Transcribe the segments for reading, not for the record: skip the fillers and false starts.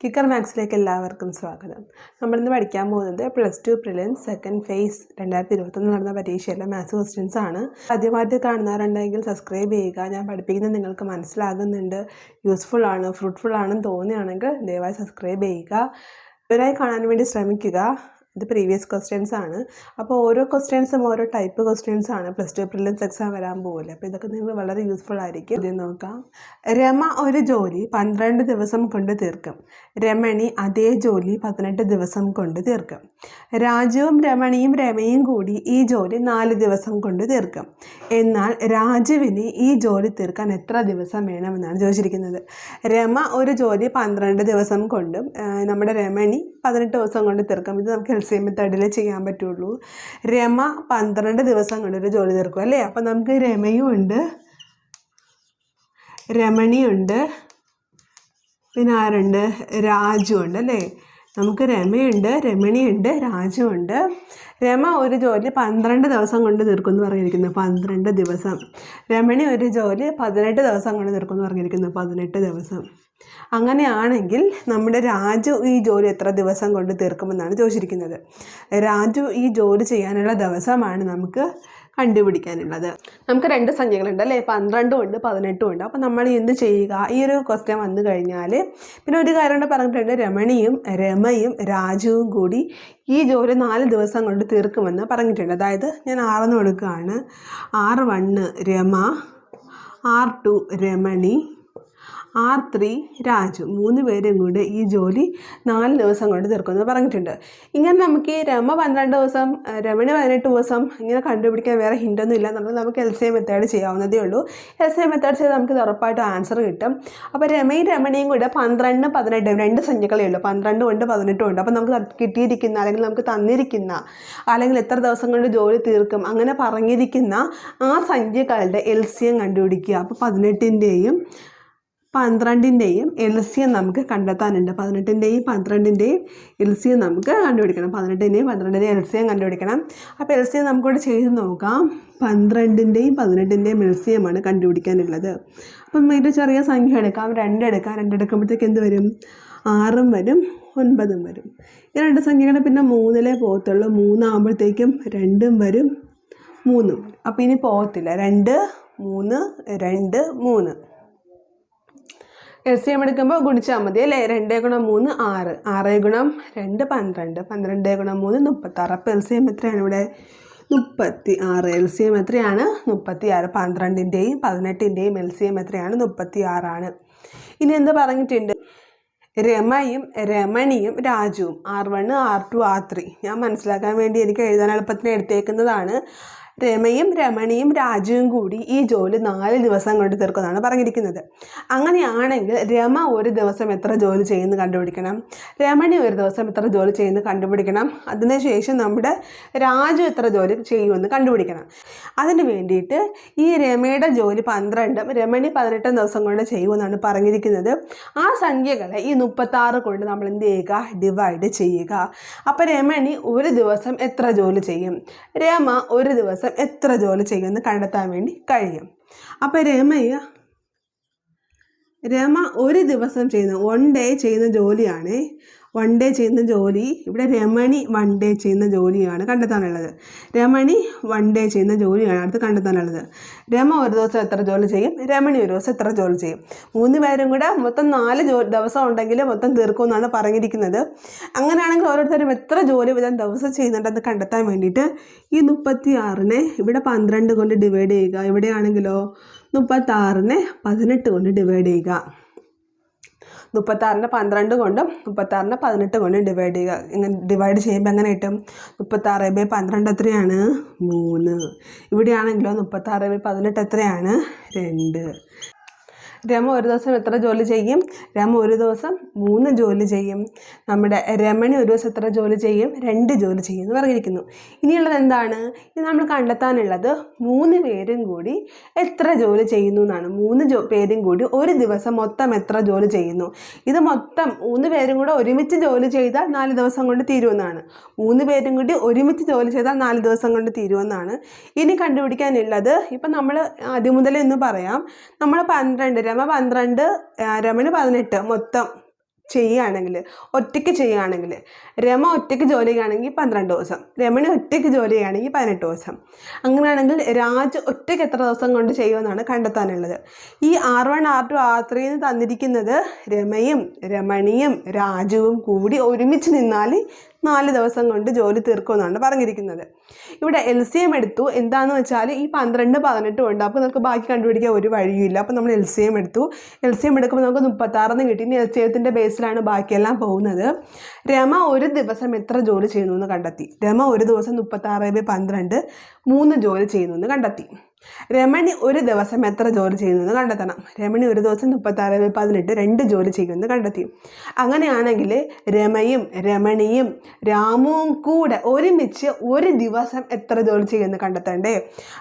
Kicker മാത്സിലേക്ക് എല്ലാവർക്കും സ്വാഗതം. നമ്മളിന്ന് പഠിക്കാൻ പോകുന്നത് +2 പ്രിലിംസ് സെക്കൻഡ് ഫേസ് 2021 നടന്ന പരീക്ഷയിലെ മാത്സ് ക്വസ്റ്റ്യൻസ് ആണ്. ആദ്യമായിട്ട് കാണുന്നവരുണ്ടെങ്കിൽ സബ്സ്ക്രൈബ് ചെയ്യുക. ഞാൻ പഠിപ്പിക്കുന്നത് നിങ്ങൾക്ക് മനസ്സിലാകുന്നുണ്ട്, യൂസ്ഫുൾ ആണ്, ഫ്രൂട്ട്ഫുൾ ആണെന്ന് തോന്നുകയാണെങ്കിൽ ദയവായി സബ്സ്ക്രൈബ് ചെയ്യുക. ഇവരായി കാണാൻ വേണ്ടി ശ്രമിക്കുക. ഇത് പ്രീവിയസ് ക്വസ്റ്റ്യൻസ് ആണ്. അപ്പോൾ ഓരോ ക്വസ്റ്റ്യൻസും ഓരോ ടൈപ്പ് ക്വസ്റ്റ്യൻസ് ആണ്. +2 പ്രിലിംസ് എക്സാം വരാൻ പോകില്ല. അപ്പോൾ ഇതൊക്കെ നിങ്ങൾ വളരെ യൂസ്ഫുൾ ആയിരിക്കും. ഇത് നോക്കാം. രമ ഒരു ജോലി 12 ദിവസം കൊണ്ട് തീർക്കും. രമണി അതേ ജോലി 18 ദിവസം കൊണ്ട് തീർക്കും. രാജുവും രമണിയും രമയും കൂടി ഈ ജോലി 4 ദിവസം കൊണ്ട് തീർക്കും. എന്നാൽ രാജുവിന് ഈ ജോലി തീർക്കാൻ എത്ര ദിവസം വേണമെന്നാണ് ചോദിച്ചിരിക്കുന്നത്. രമ ഒരു ജോലി 12 ദിവസം കൊണ്ടും നമ്മുടെ രമണി 18 ദിവസം കൊണ്ട് തീർക്കും. ഇത് നമുക്ക് LCM മെത്തേഡിൽ ചെയ്യാൻ പറ്റുള്ളൂ. രമ 12 ദിവസം കൊണ്ട് ഒരു ജോലി തീർക്കും അല്ലേ. അപ്പം നമുക്ക് രമയും ഉണ്ട്, രമണിയുണ്ട്, പിന്നെ ആരുണ്ട്, രാജു ഉണ്ട് അല്ലേ. നമുക്ക് രമയുണ്ട്, രമണിയുണ്ട്, രാജു ഉണ്ട്. രമ ഒരു ജോലി 12 ദിവസം കൊണ്ട് തീർക്കും എന്ന് പറഞ്ഞിരിക്കുന്നു, 12 ദിവസം. രമണി ഒരു ജോലി 18 ദിവസം കൊണ്ട് തീർക്കും എന്ന് പറഞ്ഞിരിക്കുന്നു, 18 ദിവസം. അങ്ങനെയാണെങ്കിൽ നമ്മുടെ രാജു ഈ ജോലി എത്ര ദിവസം കൊണ്ട് തീർക്കുമെന്നാണ് ചോദിച്ചിരിക്കുന്നത്. രാജു ഈ ജോലി ചെയ്യാനുള്ള ദിവസമാണ് നമുക്ക് കണ്ടുപിടിക്കാനുള്ളത്. നമുക്ക് 2 സംഖ്യകളുണ്ട് അല്ലേ, 12 ഉണ്ട് 18 ഉണ്ട്. അപ്പോൾ നമ്മൾ എന്ത് ചെയ്യുക, ഈ ഒരു ക്വസ്റ്റ്യൻ വന്നു കഴിഞ്ഞാൽ പിന്നെ ഒരു കാര്യം കൂടെ പറഞ്ഞിട്ടുണ്ട്, രമയും രാജുവും കൂടി ഈ ജോലി 4 ദിവസം കൊണ്ട് തീർക്കുമെന്ന് പറഞ്ഞിട്ടുണ്ട്. അതായത് ഞാൻ 6 കൊടുക്കുകയാണ്. R1 Rama, R2 Ramani, R3 Raju, 3 പേരും കൂടി ഈ ജോലി 4 ദിവസം കൊണ്ട് തീർക്കുമെന്ന് പറഞ്ഞിട്ടുണ്ട്. ഇങ്ങനെ നമുക്ക് ഈ രമ 12 ദിവസം, രമണി 18 ദിവസം ഇങ്ങനെ കണ്ടുപിടിക്കാൻ വേറെ ഹിൻ്റൊന്നും ഇല്ല. നമുക്ക് LCM മെത്തേഡ് ചെയ്യാവുന്നതേ ഉള്ളൂ. LCM മെത്തേഡ് ചെയ്ത് നമുക്ക് ഉറപ്പായിട്ടും ആൻസർ കിട്ടും. അപ്പോൾ രമയും രമണിയും കൂടെ 12 18 2 സംഖ്യകളേ ഉള്ളൂ, 12 ഉണ്ട് 18 ഉണ്ട്. അപ്പോൾ നമുക്ക് കിട്ടിയിരിക്കുന്ന അല്ലെങ്കിൽ നമുക്ക് തന്നിരിക്കുന്ന അല്ലെങ്കിൽ എത്ര ദിവസം കൊണ്ട് ജോലി തീർക്കും അങ്ങനെ പറഞ്ഞിരിക്കുന്ന ആ സംഖ്യകളുടെ LCM കണ്ടുപിടിക്കുക. അപ്പോൾ 18ൻ്റെയും 12ൻ്റെയും LCM നമുക്ക് കണ്ടെത്താനുണ്ട്. 18ൻ്റെയും 12ൻ്റെയും LCM നമുക്ക് കണ്ടുപിടിക്കണം. 18ൻ്റെയും 12ൻ്റെയും LCM കണ്ടുപിടിക്കണം. അപ്പോൾ LCM നമുക്കിവിടെ ചെയ്ത് നോക്കാം. 12ൻ്റെയും 18ൻ്റെയും LCM ആണ് കണ്ടുപിടിക്കാനുള്ളത്. അപ്പം ഇത് ചെറിയ സംഖ്യ എടുക്കാം, 2 എടുക്കാം. 2 എടുക്കുമ്പോഴത്തേക്ക് എന്ത് വരും, 6 വരും 9 വരും. ഈ 2 സംഖ്യകൾ പിന്നെ 3 പോകത്തുള്ളൂ. 3 ആകുമ്പോഴത്തേക്കും 2 വരും 3 വരും. അപ്പോൾ ഇനി പോകത്തില്ല. 2 3 2 3. LCM എടുക്കുമ്പോൾ ഗുണിച്ചാൽ മതി അല്ലേ. 2 ഗുണം 3 6, 6 ഗുണം 2 12, 12 ഗുണം 3 36. അപ്പോൾ LCM എത്രയാണ് ഇവിടെ, 36. LCM എത്രയാണ്, 36. 12ൻ്റെയും 18ൻ്റെയും LCM എത്രയാണ്, 36 ആണ്. ഇനി എന്ത് പറഞ്ഞിട്ടുണ്ട്, രമയും രമണിയും രാജുവും, R1 R2 R3. ഞാൻ മനസ്സിലാക്കാൻ വേണ്ടി എനിക്ക് എഴുതാൻ എളുപ്പത്തിന് എടുത്തേക്കുന്നതാണ്. രമയും രമണിയും രാജുവും കൂടി ഈ ജോലി 4 ദിവസം കൊണ്ട് തീർക്കുമെന്നാണ് പറഞ്ഞിരിക്കുന്നത്. അങ്ങനെയാണെങ്കിൽ രമ ഒരു ദിവസം എത്ര ജോലി ചെയ്യുന്നു കണ്ടുപിടിക്കണം, രമണി ഒരു ദിവസം എത്ര ജോലി ചെയ്യുന്നു കണ്ടുപിടിക്കണം. അതിനുശേഷം നമ്മുടെ രാജു എത്ര ജോലി ചെയ്യുമെന്ന് കണ്ടുപിടിക്കണം. അതിന് വേണ്ടിയിട്ട് ഈ രമയുടെ ജോലി 12ഉം രമണി 18 ദിവസം കൊണ്ട് ചെയ്യുമെന്നാണ് പറഞ്ഞിരിക്കുന്നത്. ആ സംഖ്യകളെ ഈ 36 കൊണ്ട് നമ്മൾ എന്ത് ചെയ്യുക, ഡിവൈഡ് ചെയ്യുക. അപ്പോൾ രമണി ഒരു ദിവസം എത്ര ജോലി ചെയ്യും, രമ ഒരു ദിവസം എത്ര ജോലി ചെയ്യുമെന്ന് കണ്ടെത്താൻ വേണ്ടി കഴിയും. അപ്പോൾ രമ ഒരു ദിവസം ചെയ്യുന്ന 1 ഡേ ചെയ്യുന്ന ജോലിയാണ്. 1 ഡേ ചെയ്യുന്ന ജോലി ഇവിടെ രമണി 1 ഡേ ചെയ്യുന്ന ജോലിയാണ് കണ്ടെത്താനുള്ളത്. രമണി 1 ഡേ ചെയ്യുന്ന ജോലിയാണ് അടുത്ത് കണ്ടെത്താനുള്ളത്. രമ ഒരു ദിവസം എത്ര ജോലി ചെയ്യും, രമണി ഒരു ദിവസം എത്ര ജോലി ചെയ്യും. 3 പേരും കൂടെ മൊത്തം 4 ദിവസം ഉണ്ടെങ്കിൽ മൊത്തം തീർക്കുമെന്നാണ് പറഞ്ഞിരിക്കുന്നത്. അങ്ങനെയാണെങ്കിൽ ഓരോരുത്തരും എത്ര ജോലി വീതം ദിവസം ചെയ്യുന്നുണ്ടെന്ന് കണ്ടെത്താൻ വേണ്ടിയിട്ട് ഈ 36നെ ഇവിടെ 12 കൊണ്ട് ഡിവൈഡ് ചെയ്യുക. ഇവിടെയാണെങ്കിലോ 36നെ 18 കൊണ്ട് ഡിവൈഡ് ചെയ്യുക. 36നെ 12 കൊണ്ടും 36നെ 18 കൊണ്ടും ഡിവൈഡ് ചെയ്യുക. ഇങ്ങനെ ഡിവൈഡ് ചെയ്യുമ്പോൾ എങ്ങനെ കിട്ടും, 36/12 എത്രയാണ്, 3. ഇവിടെയാണെങ്കിലോ 36/18 എത്രയാണ്, 2. രമ ഒരു ദിവസം എത്ര ജോലി ചെയ്യും, രമ ഒരു ദിവസം 3 ജോലി ചെയ്യും. നമ്മുടെ രമണി ഒരു ദിവസം എത്ര ജോലി ചെയ്യും, 2 ജോലി ചെയ്യും എന്ന് പറഞ്ഞിരിക്കുന്നു. ഇനിയുള്ളത് എന്താണ്, ഇത് നമ്മൾ കണ്ടെത്താനുള്ളത് 3 പേരും കൂടി എത്ര ജോലി ചെയ്യുന്നു എന്നാണ്. 3 പേരും കൂടി ഒരു ദിവസം മൊത്തം എത്ര ജോലി ചെയ്യുന്നു. ഇത് മൊത്തം 3 പേരും കൂടെ ഒരുമിച്ച് ജോലി ചെയ്താൽ 4 ദിവസം കൊണ്ട് തീരുമെന്നാണ്. 3 പേരും കൂടി ഒരുമിച്ച് ജോലി ചെയ്താൽ 4 ദിവസം കൊണ്ട് തീരുമെന്നാണ്. ഇനി കണ്ടുപിടിക്കാനുള്ളത് ഇപ്പം നമ്മൾ ആദ്യം മുതലേ ഒന്ന് പറയാം. നമ്മൾ 12 രമ 12 രമണി 18 മൊത്തം ചെയ്യുകയാണെങ്കിൽ, ഒറ്റയ്ക്ക് ചെയ്യുകയാണെങ്കിൽ, രമ ഒറ്റയ്ക്ക് ജോലി ചെയ്യുകയാണെങ്കിൽ 12 ദിവസം, രമണി ഒറ്റയ്ക്ക് ജോലി ചെയ്യുകയാണെങ്കിൽ 18 ദിവസം. അങ്ങനെയാണെങ്കിൽ രാജു ഒറ്റയ്ക്ക് എത്ര ദിവസം കൊണ്ട് ചെയ്യുമെന്നാണ് കണ്ടെത്താനുള്ളത്. ഈ R1 R2 R3 എന്ന് തന്നിരിക്കുന്നത് രമയും രമണിയും രാജുവും കൂടി ഒരുമിച്ച് നിന്നാൽ 4 ദിവസം കൊണ്ട് ജോലി തീർക്കുമെന്നാണ് പറഞ്ഞിരിക്കുന്നത്. ഇവിടെ LCM എടുത്തു. എന്താണെന്ന് വെച്ചാൽ ഈ 12 18 ഉണ്ട്. അപ്പോൾ നമുക്ക് ബാക്കി കണ്ടുപിടിക്കാൻ ഒരു വഴിയില്ല. അപ്പോൾ നമ്മൾ LCM എടുത്തു. LCM എടുക്കുമ്പോൾ നമുക്ക് 36 കിട്ടി. ഇനി LCMത്തിൻ്റെ ബേസിലാണ് ബാക്കിയെല്ലാം പോകുന്നത്. രമ ഒരു ദിവസം എത്ര ജോലി ചെയ്യുന്നു എന്ന് കണ്ടെത്തി. രമ ഒരു ദിവസം 36/12 3 ജോലി ചെയ്യുന്നു എന്ന് കണ്ടെത്തി. രമണി ഒരു ദിവസം എത്ര ജോലി ചെയ്യുന്നത് കണ്ടെത്തണം. രമണി ഒരു ദിവസം 36/18 2 ജോലി ചെയ്യുമെന്ന് കണ്ടെത്തി. അങ്ങനെയാണെങ്കിൽ രമയും രമണിയും രാമുവും കൂടെ ഒരുമിച്ച് ഒരു ദിവസം എത്ര ജോലി ചെയ്യുമെന്ന് കണ്ടെത്തണ്ടേ.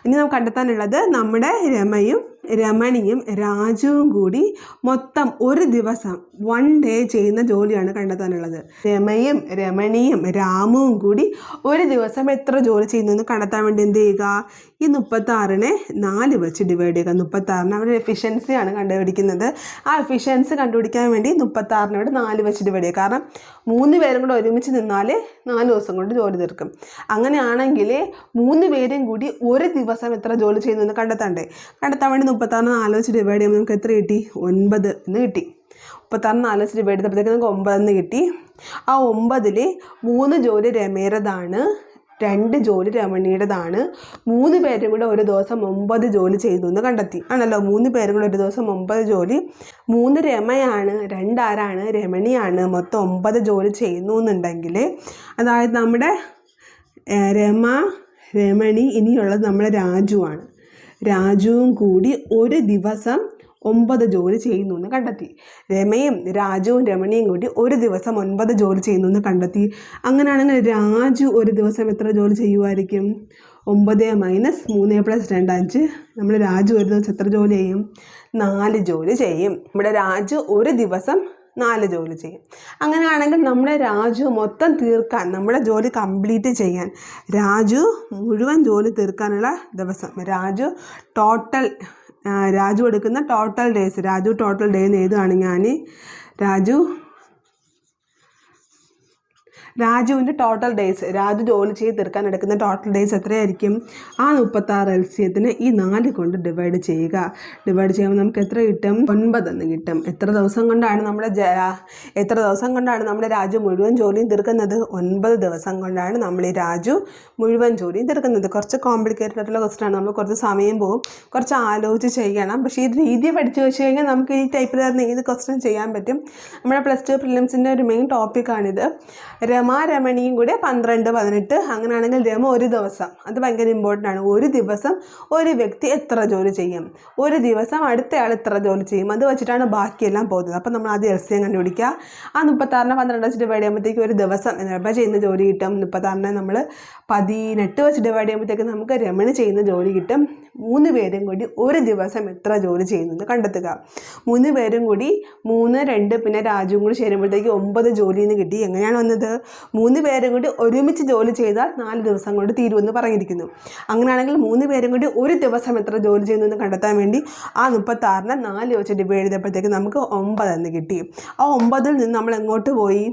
ഇനി നമുക്ക് കണ്ടെത്താനുള്ളത് നമ്മുടെ രമയും രമണിയും രാജുവും കൂടി മൊത്തം ഒരു ദിവസം 1 ഡേ ചെയ്യുന്ന ജോലിയാണ് കണ്ടെത്താനുള്ളത്. രമയും രമണിയും രാമുവും കൂടി ഒരു ദിവസം എത്ര ജോലി ചെയ്യുന്നു കണ്ടെത്താൻ വേണ്ടി എന്ത് ചെയ്യുക, ഈ 36നെ 4 വെച്ച് ഡിവൈഡ് ചെയ്യുക. 36ന് അവരുടെ എഫിഷ്യൻസിയാണ് കണ്ടുപിടിക്കുന്നത്. ആ എഫിഷ്യൻസി കണ്ടുപിടിക്കാൻ വേണ്ടി 36നോട് 4 വെച്ച് ഡിവൈഡ് ചെയ്യുക. കാരണം 3 പേരും കൂടെ ഒരുമിച്ച് നിന്നാൽ 4 ദിവസം കൊണ്ട് ജോലി തീർക്കും. അങ്ങനെയാണെങ്കിൽ 3 പേരും കൂടി ഒരു ദിവസം എത്ര ജോലി ചെയ്യുന്നു കണ്ടെത്താൻ വേണ്ടി 36 4 വെച്ച് ഡിവൈഡ് ചെയ്യുമ്പോൾ നമുക്ക് എത്ര കിട്ടി, 9 എന്ന് കിട്ടി. 36 4 വെച്ച് ഡിവൈഡ് ചെയ്തപ്പോഴത്തേക്ക് നമുക്ക് 9 എന്ന് കിട്ടി. ആ 9ൽ 3 ജോലി രമേരതാണ്, 2 ജോലി രമണിയുടേതാണ്. 3 പേരും കൂടെ ഒരു ദിവസം 9 ജോലി ചെയ്തു എന്ന് കണ്ടെത്തി. ആണല്ലോ, 3 പേരും കൂടെ ഒരു ദിവസം 9 ജോലി. 3 രമയാണ്, 2 ആരാണ്, രമണിയാണ്. മൊത്തം 9 ജോലി ചെയ്യുന്നു എന്നുണ്ടെങ്കിൽ, അതായത് നമ്മുടെ രമ രമണി ഇനിയുള്ളത് നമ്മുടെ രാജുവാണ്. രാജുവും കൂടി ഒരു ദിവസം 9 ജോലി ചെയ്യുന്നു എന്ന് കണ്ടെത്തി. രമയും രാജുവും രമണിയും കൂടി ഒരു ദിവസം 9 ജോലി ചെയ്യുന്നു എന്ന് കണ്ടെത്തി. അങ്ങനെയാണെങ്കിൽ രാജു ഒരു ദിവസം എത്ര ജോലി ചെയ്യുമായിരിക്കും? 9 - 3 + 2 5. നമ്മൾ രാജു ഒരു ദിവസം എത്ര ജോലി ചെയ്യും? 4 ജോലി ചെയ്യും. നമ്മുടെ രാജു ഒരു ദിവസം 4 ജോലി ചെയ്യും. അങ്ങനെയാണെങ്കിൽ നമ്മുടെ രാജു മൊത്തം തീർക്കാൻ, നമ്മുടെ ജോലി കംപ്ലീറ്റ് ചെയ്യാൻ, രാജു മുഴുവൻ ജോലി തീർക്കാനുള്ള ദിവസം, രാജു എടുക്കുന്ന total days, Raju total day എന്ന് എഴുതുകയാണ് ഞാൻ. രാജുവിൻ്റെ ടോട്ടൽ ഡേയ്സ്, രാജു ജോലി ചെയ്ത് തീർക്കാൻ എടുക്കുന്ന ടോട്ടൽ ഡേയ്സ് എത്രയായിരിക്കും? ആ 36 LCMത്തിനെ ഈ 4 കൊണ്ട് ഡിവൈഡ് ചെയ്യുക. ഡിവൈഡ് ചെയ്യുമ്പോൾ നമുക്ക് എത്ര കിട്ടും? 9 എന്ന് കിട്ടും. എത്ര ദിവസം കൊണ്ടാണ് നമ്മുടെ രാജു മുഴുവൻ ജോലിയും തീർക്കുന്നത്? 9 ദിവസം കൊണ്ടാണ് നമ്മൾ ഈ രാജു മുഴുവൻ ജോലിയും തീർക്കുന്നത്. കുറച്ച് കോംപ്ലിക്കേറ്റഡ് ആയിട്ടുള്ള ക്വസ്റ്റ്യൻ, നമ്മൾ കുറച്ച് സമയം പോകും, കുറച്ച് ആലോചിച്ച് ചെയ്യണം. പക്ഷേ ഈ രീതി പഠിച്ചു വെച്ച് കഴിഞ്ഞാൽ നമുക്ക് ഈ ടൈപ്പിൽ ഏത് ക്വസ്റ്റ്യൻ ചെയ്യാൻ പറ്റും. നമ്മുടെ +2 പ്രിലിംസിൻ്റെ ഒരു മെയിൻ ടോപ്പിക്കാണിത്. രമ രമണിയും കൂടെ 12 18. അങ്ങനെയാണെങ്കിൽ രമ ഒരു ദിവസം, അത് ഭയങ്കര ഇമ്പോർട്ടൻ്റ് ആണ്. ഒരു ദിവസം ഒരു വ്യക്തി എത്ര ജോലി ചെയ്യും, ഒരു ദിവസം അടുത്തയാൾ എത്ര ജോലി ചെയ്യും, അത് വെച്ചിട്ടാണ് ബാക്കിയെല്ലാം പോകുന്നത്. അപ്പോൾ നമ്മൾ ആദ്യം LCM കണ്ടുപിടിക്കുക. ആ 36നെ 12 വെച്ച് ഡിവൈഡ് ചെയ്യുമ്പോഴത്തേക്ക് ഒരു ദിവസം രമ ചെയ്യുന്ന ജോലി കിട്ടും. 36നെ നമ്മൾ 18 വെച്ച് ഡിവൈഡ് ചെയ്യുമ്പോഴത്തേക്ക് നമുക്ക് രമണി ചെയ്യുന്ന ജോലി കിട്ടും. 3 പേരും കൂടി ഒരു ദിവസം എത്ര ജോലി ചെയ്യുന്നത് കണ്ടെത്തുക. 3 പേരും കൂടി 3 2 പിന്നെ രാജുവും കൂടി ചേരുമ്പോഴത്തേക്ക് 9 ജോലി എന്ന് കിട്ടി. എങ്ങനെയാണ് വന്നത്? 3 പേരും കൂടി ഒരുമിച്ച് ജോലി ചെയ്താൽ 4 ദിവസം കൊണ്ട് തീരുമെന്ന് പറഞ്ഞിരിക്കുന്നു. അങ്ങനെയാണെങ്കിൽ 3 പേരും കൂടി ഒരു ദിവസം എത്ര ജോലി ചെയ്യുന്നു എന്ന് കണ്ടെത്താൻ വേണ്ടി ആ 36നെ 4 വെച്ച് ഡിവൈഡ് ചെയ്തപ്പോഴത്തേക്ക് നമുക്ക് 9 എന്ന് കിട്ടി. ആ 9ൽ നിന്ന് നമ്മൾ എങ്ങോട്ട് പോയി?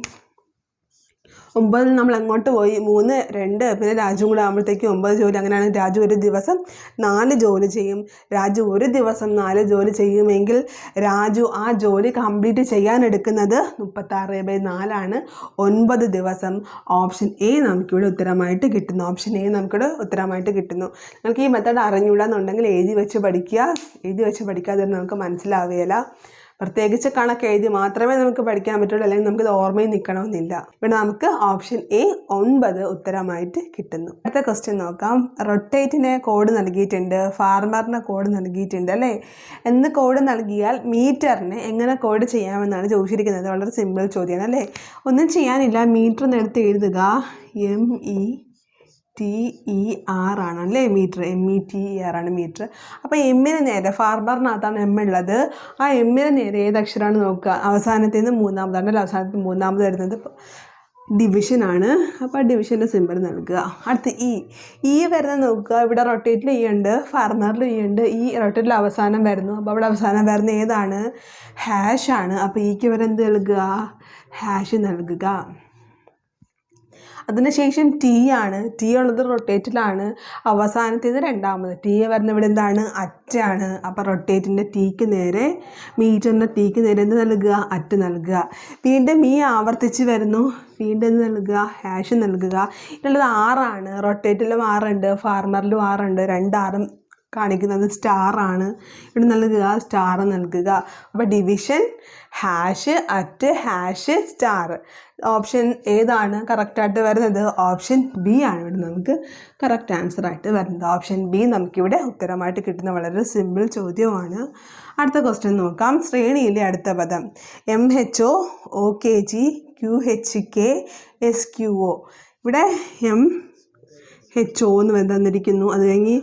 9 നമ്മൾ എങ്ങോട്ട് പോയി? 3 2 പിന്നെ രാജു കൂടെ ആകുമ്പോഴത്തേക്ക് 9 ജോലി. അങ്ങനെയാണെങ്കിൽ രാജു ഒരു ദിവസം 4 ജോലി ചെയ്യും. രാജു ഒരു ദിവസം 4 ജോലി ചെയ്യുമെങ്കിൽ രാജു ആ ജോലി കംപ്ലീറ്റ് ചെയ്യാൻ എടുക്കുന്നത് 36/4 ആണ്, 9 ദിവസം. ഓപ്ഷൻ എ നമുക്കിവിടെ ഉത്തരമായിട്ട് കിട്ടുന്നു. നമുക്ക് ഈ മെത്തേഡ് അറിഞ്ഞുകൂടാന്നുണ്ടെങ്കിൽ എഴുതി വെച്ച് പഠിക്കാതെ നമുക്ക് മനസ്സിലാവുകയില്ല. പ്രത്യേകിച്ച് കണക്ക് എഴുതി മാത്രമേ നമുക്ക് പഠിക്കാൻ പറ്റുള്ളൂ, അല്ലെങ്കിൽ നമുക്കിത് ഓർമ്മയിൽ നിൽക്കണമെന്നില്ല. ഇവിടെ നമുക്ക് ഓപ്ഷൻ എ 9 ഉത്തരമായിട്ട് കിട്ടുന്നു. അടുത്ത ക്വസ്റ്റ്യൻ നോക്കാം. റൊട്ടേറ്റിന് കോഡ് നൽകിയിട്ടുണ്ട്, ഫാർമറിന് കോഡ് നൽകിയിട്ടുണ്ട് അല്ലേ. എന്ന് കോഡ് നൽകിയാൽ മീറ്ററിന് എങ്ങനെ കോഡ് ചെയ്യാമെന്നാണ് ചോദിച്ചിരിക്കുന്നത്. വളരെ സിമ്പിൾ ചോദ്യമാണ് അല്ലേ. ഒന്നും ചെയ്യാനില്ല, മീറ്റർ എന്ന് എടുത്ത് എഴുതുക. METER ആണല്ലേ മീറ്റർ, METER ആണ് മീറ്റർ. അപ്പോൾ എമ്മിന് നേരെ, ഫാർമറിനകത്താണ് എം ഉള്ളത്, ആ എമ്മിന് നേരെ ഏത് അക്ഷരമാണ് നോക്കുക? അവസാനത്തേന്ന് മൂന്നാമതാണ്, അവസാനത്തിൽ മൂന്നാമത് വരുന്നത് ഡിവിഷനാണ്. അപ്പോൾ ഡിവിഷൻ്റെ സിമ്പിൾ നൽകുക. അടുത്ത് ഈ വരുന്നത് നോക്കുക. ഇവിടെ റൊട്ടേറ്റിൽ ഇ ഉണ്ട്, ഫാർമറിൽ ഇ ഉണ്ട്. ഈ റൊട്ടേറ്റിൽ അവസാനം വരുന്നു. അപ്പോൾ അവിടെ അവസാനം വരുന്ന ഏതാണ്? ഹാഷാണ്. അപ്പോൾ ഈക്ക് വരെ എന്ത് നൽകുക? ഹാഷ് നൽകുക. അതിനുശേഷം ടി ആണ്. ടി ഉള്ളത് റൊട്ടേറ്റിലാണ്. അവസാനത്തേത് രണ്ടാമത്. ടി വരുന്ന ഇവിടെ എന്താണ്? അറ്റാണ്. അപ്പോൾ റൊട്ടേറ്റിൻ്റെ ടീക്ക് നേരെ, മീറ്ററിൻ്റെ ടീക്ക് നേരെ എന്ത് നൽകുക? അറ്റ് നൽകുക. വീണ്ടും ഈ ആവർത്തിച്ച് വരുന്നു. വീണ്ടും എന്ത് നൽകുക? ഹാഷ് നൽകുക. ഇതിലുള്ളത് 6ആണ്. റൊട്ടേറ്റിലും 6ഉണ്ട്, ഫാർമറിലും 6ഉണ്ട്. 2 ആറും കാണിക്കുന്നത് സ്റ്റാറാണ്. ഇവിടെ നൽകുക സ്റ്റാർ നൽകുക. അപ്പോൾ division, hash, at, hash, star. Option ഏതാണ് കറക്റ്റായിട്ട് വരുന്നത്? ഓപ്ഷൻ ബി ആണ് ഇവിടെ നമുക്ക് കറക്റ്റ് ആൻസറായിട്ട് വരുന്നത്. ഓപ്ഷൻ ബി നമുക്കിവിടെ ഉത്തരമായിട്ട് കിട്ടുന്ന വളരെ സിമ്പിൾ ചോദ്യമാണ്. അടുത്ത ക്വസ്റ്റ്യൻ നോക്കാം. ശ്രേണിയിലെ അടുത്ത പദം MHO, OKG, QHK, SQO. ഇവിടെ MHO എന്ന് തന്നിരിക്കുന്നു. അത് കഴിഞ്ഞ്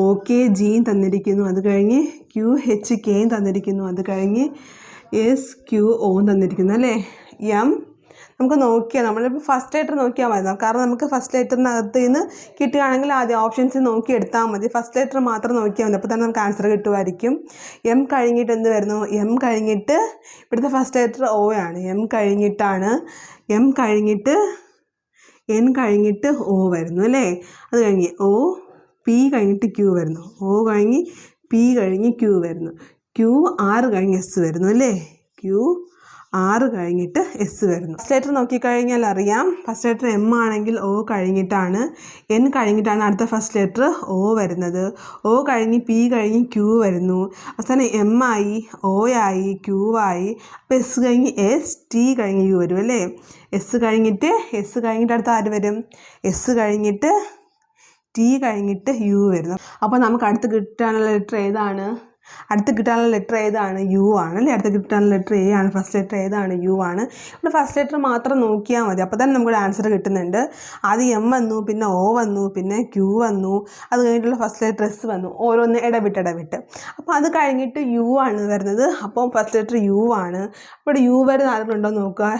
OKG തന്നിരിക്കുന്നു. അത് കഴിഞ്ഞ് QHK തന്നിരിക്കുന്നു. അത് കഴിഞ്ഞ് SQO തന്നിരിക്കുന്നു അല്ലേ. നമുക്ക് നോക്കിയാൽ നമ്മളിപ്പോൾ ഫസ്റ്റ് ലെറ്റർ നോക്കിയാൽ മതി. കാരണം നമുക്ക് ഫസ്റ്റ് ലെറ്ററിനകത്ത് നിന്ന് കിട്ടുകയാണെങ്കിൽ ആദ്യം ഓപ്ഷൻസ് നോക്കി എടുത്താൽ മതി. ഫസ്റ്റ് ലെറ്റർ മാത്രം നോക്കിയാൽ മതി. അപ്പോൾ തന്നെ നമുക്ക് ആൻസർ കിട്ടുമായിരിക്കും. എം കഴിഞ്ഞിട്ട് എന്ത് വരുന്നു? എം കഴിഞ്ഞിട്ട് ഇവിടുത്തെ ഫസ്റ്റ് ലെറ്റർ O ആണ്. എം കഴിഞ്ഞിട്ടാണ് എം കഴിഞ്ഞിട്ട് N കഴിഞ്ഞിട്ട് O വരുന്നു അല്ലേ. അത് കഴിഞ്ഞ് O, P കഴിഞ്ഞിട്ട് Q വരുന്നു. O കഴിഞ്ഞ് P കഴിഞ്ഞ് Q വരുന്നു. Q R കഴിഞ്ഞ് S വരുന്നു അല്ലേ. Q R കഴിഞ്ഞിട്ട് S വരുന്നു. ഫസ്റ്റ് ലെറ്റർ നോക്കിക്കഴിഞ്ഞാൽ അറിയാം. ഫസ്റ്റ് ലെറ്റർ M ആണെങ്കിൽ O കഴിഞ്ഞിട്ടാണ്, N കഴിഞ്ഞിട്ടാണ് അടുത്ത ഫസ്റ്റ് ലെറ്റർ O വരുന്നത്. O കഴിഞ്ഞ് P കഴിഞ്ഞ് Q വരുന്നു. അവസാനം M ആയി, O ആയി, Q ആയി. അപ്പോൾ S കഴിഞ്ഞ് S, T കഴിഞ്ഞ് U വരും അല്ലേ. S കഴിഞ്ഞിട്ട് അടുത്ത ആര് വരും? S കഴിഞ്ഞിട്ട് T കഴിഞ്ഞിട്ട് U വരുന്നു. അപ്പോൾ നമുക്ക് അടുത്ത് കിട്ടാനുള്ള ലെറ്റർ ഏതാണ്? അടുത്ത് കിട്ടാനുള്ള ലെറ്റർ ഏതാണ്? U ആണ് അല്ലേ. അടുത്ത് കിട്ടാനുള്ള ലെറ്റർ A ആണ്. ഫസ്റ്റ് ലെറ്റർ ഏതാണ്? U ആണ്. ഇവിടെ ഫസ്റ്റ് ലെറ്റർ മാത്രം നോക്കിയാൽ മതി. അപ്പോൾ തന്നെ നമുക്കൊരു ആൻസർ കിട്ടുന്നുണ്ട്. ആദ്യം M വന്നു, പിന്നെ O വന്നു, പിന്നെ Q വന്നു, അത് കഴിഞ്ഞിട്ടുള്ള ഫസ്റ്റ് ലെറ്റർ S വന്നു. ഓരോന്ന് ഇടവിട്ട്. അപ്പോൾ അത് കഴിഞ്ഞിട്ട് U ആണ് വരുന്നത്. അപ്പോൾ ഫസ്റ്റ് ലെറ്റർ U ആണ്. അപ്പോൾ U വരുന്ന ആരുണ്ടോ നോക്കുക.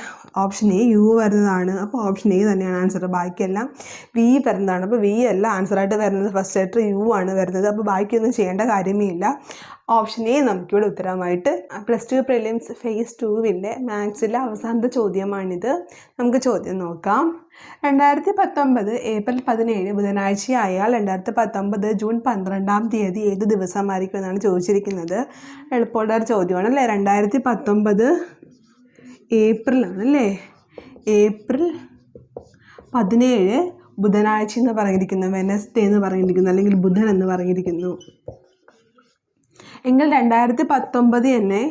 ഓപ്ഷൻ A U വരുന്നതാണ്. അപ്പോൾ ഓപ്ഷൻ A തന്നെയാണ് ആൻസർ. ബാക്കിയെല്ലാം V വരുന്നതാണ്. അപ്പോൾ V അല്ല ആൻസറായിട്ട് വരുന്നത്. ഫസ്റ്റ് ലെറ്റർ U ആണ് വരുന്നത്. അപ്പോൾ ബാക്കിയൊന്നും ചെയ്യേണ്ട കാര്യമേ ഇല്ല. ഓപ്ഷൻ A നമുക്കിവിടെ ഉത്തരമായിട്ട്. +2 പ്രിലിംസ് ഫേസ് 2 മാത്സിലെ അവസാനത്തെ ചോദ്യമാണിത്. നമുക്ക് ചോദ്യം നോക്കാം. 2019 ഏപ്രിൽ 17 ബുധനാഴ്ചയായാൽ 2019 ജൂൺ 12 ഏത് ദിവസമായിരിക്കും എന്നാണ് ചോദിച്ചിരിക്കുന്നത്. എളുപ്പമുള്ള ഒരു ചോദ്യമാണ് അല്ലേ. 2019 ഏപ്രിലാണ് അല്ലേ. ഏപ്രിൽ 17 ബുധനാഴ്ച എന്ന് പറഞ്ഞിരിക്കുന്നു, വെനസ്ഡേ എന്ന് പറഞ്ഞിരിക്കുന്നു, അല്ലെങ്കിൽ ബുധൻ എന്ന് പറഞ്ഞിരിക്കുന്നു. എങ്കിൽ 2019 തന്നെ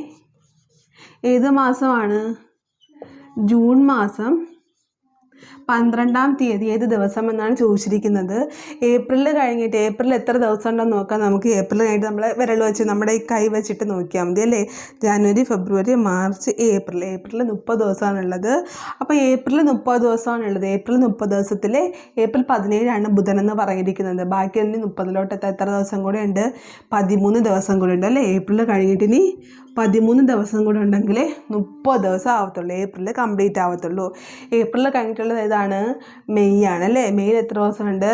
ഏത് മാസമാണ്? ജൂൺ മാസം 12 ഏത് ദിവസം എന്നാണ് ചോദിച്ചിരിക്കുന്നത്. ഏപ്രിൽ കഴിഞ്ഞിട്ട് ഏപ്രിൽ എത്ര ദിവസം ഉണ്ടെന്ന് നോക്കാം നമുക്ക്. ഏപ്രിൽ കഴിഞ്ഞിട്ട് നമ്മൾ വിരൽ വെച്ച് നമ്മുടെ ഈ കൈ വെച്ചിട്ട് നോക്കിയാൽ മതി അല്ലേ. ജനുവരി, ഫെബ്രുവരി, മാർച്ച്, ഏപ്രിൽ 30 ദിവസമാണുള്ളത്. അപ്പോൾ ഏപ്രിൽ 30 ദിവസമാണുള്ളത്. ഏപ്രിൽ 30 ദിവസത്തിൽ ഏപ്രിൽ 17 ബുധൻ എന്ന് പറഞ്ഞിരിക്കുന്നത്. ബാക്കി 30 എത്ര ദിവസം കൂടെ ഉണ്ട്? 13 ദിവസം കൂടെ ഉണ്ട് അല്ലേ. ഏപ്രിൽ കഴിഞ്ഞിട്ട് ഇനി 13 ദിവസം കൂടെ ഉണ്ടെങ്കിൽ 30 ദിവസം ആവത്തുള്ളൂ. ഏപ്രിൽ കംപ്ലീറ്റ് ആവത്തുള്ളൂ. ഏപ്രിൽ കഴിഞ്ഞിട്ടുള്ളത് ഏതാണ്? മെയ് ആണ് അല്ലേ. മെയ്യിൽ എത്ര ദിവസമുണ്ട്?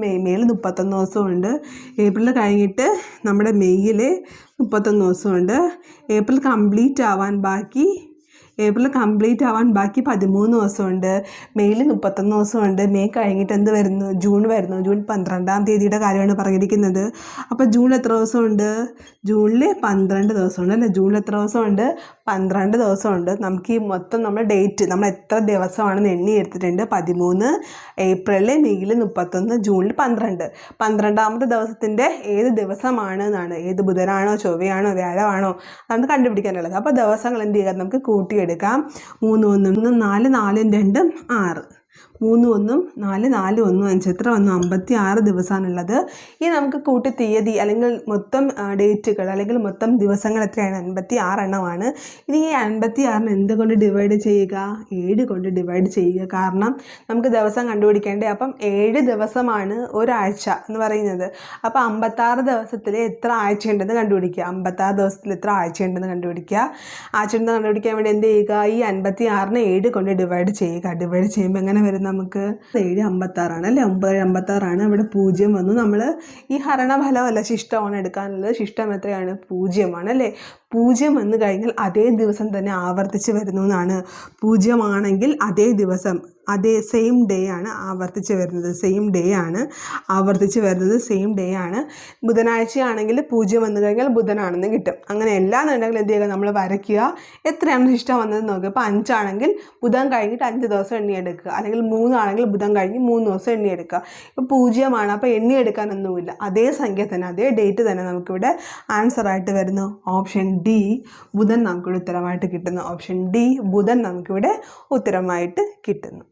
മെയ്യിൽ 31 ദിവസമുണ്ട്. ഏപ്രിൽ കഴിഞ്ഞിട്ട് നമ്മുടെ മെയ്യിൽ 31 ദിവസമുണ്ട്. ഏപ്രിൽ കംപ്ലീറ്റ് ആവാൻ ബാക്കി 13 ദിവസമുണ്ട്. മെയ്യിൽ 31 ദിവസമുണ്ട്. മെയ് കഴിഞ്ഞിട്ട് എന്ത് വരുന്നു? ജൂൺ വരുന്നു. ജൂൺ 12 കാര്യമാണ് പറഞ്ഞിരിക്കുന്നത്. അപ്പോൾ ജൂണിൽ എത്ര ദിവസമുണ്ട്? ജൂണിൽ 12 ദിവസമുണ്ട് അല്ലേ. ജൂണിൽ എത്ര ദിവസമുണ്ട്? 12 ദിവസമുണ്ട്. നമുക്ക് ഈ മൊത്തം നമ്മുടെ ഡേറ്റ് നമ്മൾ എത്ര ദിവസമാണെന്ന് എണ്ണി എടുത്തിട്ടുണ്ട്. 13, ഏപ്രിലിൽ, മെയ്യിൽ 31, ജൂണിൽ 12. 12ാമത്തെ ദിവസത്തിൻ്റെ ഏത് ദിവസമാണ് എന്നാണ്. ഏത് ബുധനാണോ, ചൊവ്വയാണോ, വ്യാഴമാണോ, അതാണ് കണ്ടുപിടിക്കാനുള്ളത്. അപ്പോൾ ദിവസങ്ങൾ എന്ത് ചെയ്യുക? നമുക്ക് കൂട്ടിയെടുക്കാം. 3, 1, 4, 4, 2, 6. 3 1 4 4 1 5 എത്ര വന്നു? 56 ദിവസമാണുള്ളത്. ഇനി നമുക്ക് കൂട്ടി തീയതി അല്ലെങ്കിൽ മൊത്തം ഡേറ്റുകൾ അല്ലെങ്കിൽ മൊത്തം ദിവസങ്ങൾ എത്രയാണ്? 56 എണ്ണമാണ്. ഇനി ഈ 56നെ എന്തുകൊണ്ട് ഡിവൈഡ് ചെയ്യുക? 7 കൊണ്ട് ഡിവൈഡ് ചെയ്യുക. കാരണം നമുക്ക് ദിവസം കണ്ടുപിടിക്കേണ്ടേ. അപ്പം 7 ദിവസമാണ് ഒരാഴ്ച എന്ന് പറയുന്നത്. അപ്പോൾ 56 ദിവസത്തിൽ എത്ര ആഴ്ചയുണ്ടെന്ന് കണ്ടുപിടിക്കുക. 56 ദിവസത്തിൽ എത്ര ആഴ്ചയുണ്ടെന്ന് കണ്ടുപിടിക്കുക. ആഴ്ചയുണ്ടെന്ന് കണ്ടുപിടിക്കാൻ വേണ്ടി എന്ത് ചെയ്യുക? ഈ 56നെ 7 കൊണ്ട് ഡിവൈഡ് ചെയ്യുക. ഡിവൈഡ് ചെയ്യുമ്പോൾ എങ്ങനെ വരും? നമുക്ക് 7 56 ആണ് അല്ലേ? 9 56 ആണ്. ഇവിടെ 0 വന്നു. നമ്മൾ ഈ ഹരണഫലമല്ല ശിഷ്ടമാണ് എടുക്കാനുള്ളത്. ശിഷ്ടം എത്രയാണ്? 0 ആണ് അല്ലേ? 0 വന്നു കഴിഞ്ഞാൽ അതേ ദിവസം തന്നെ ആവർത്തിച്ച് വരുന്നു എന്നാണ്. 0 ആണെങ്കിൽ അതേ ദിവസം, അതേ സെയിം ഡേ ആണ് ആവർത്തിച്ച് വരുന്നത്. സെയിം ഡേ ആണ് ആവർത്തിച്ച് വരുന്നത്. സെയിം ഡേ ആണ്. ബുധനാഴ്ച ആണെങ്കിൽ 0 വന്നു കഴിഞ്ഞാൽ ബുധനാണെന്ന് കിട്ടും. അങ്ങനെ എല്ലാന്നുണ്ടെങ്കിൽ എന്ത് ചെയ്യുക? നമ്മൾ വരയ്ക്കുക. എത്രയാണ് ശിഷ്ടം വന്നത് നോക്കുക. ഇപ്പോൾ 5 ആണെങ്കിൽ ബുധൻ കഴിഞ്ഞിട്ട് 5 ദിവസം എണ്ണിയെടുക്കുക. അല്ലെങ്കിൽ 3 ആണെങ്കിൽ ബുധൻ കഴിഞ്ഞ് 3 ദിവസം എണ്ണിയെടുക്കുക. ഇപ്പോൾ 0 ആണ്. അപ്പോൾ എണ്ണിയെടുക്കാനൊന്നുമില്ല. അതേ സംഖ്യ തന്നെ, അതേ ഡേറ്റ് തന്നെ നമുക്കിവിടെ ആൻസറായിട്ട് വരുന്നു. ഓപ്ഷൻ ഡി ബുധൻ നമുക്കിവിടെ ഉത്തരമായിട്ട് കിട്ടുന്നു. ഓപ്ഷൻ ഡി ബുധൻ നമുക്കിവിടെ ഉത്തരമായിട്ട് കിട്ടുന്നു.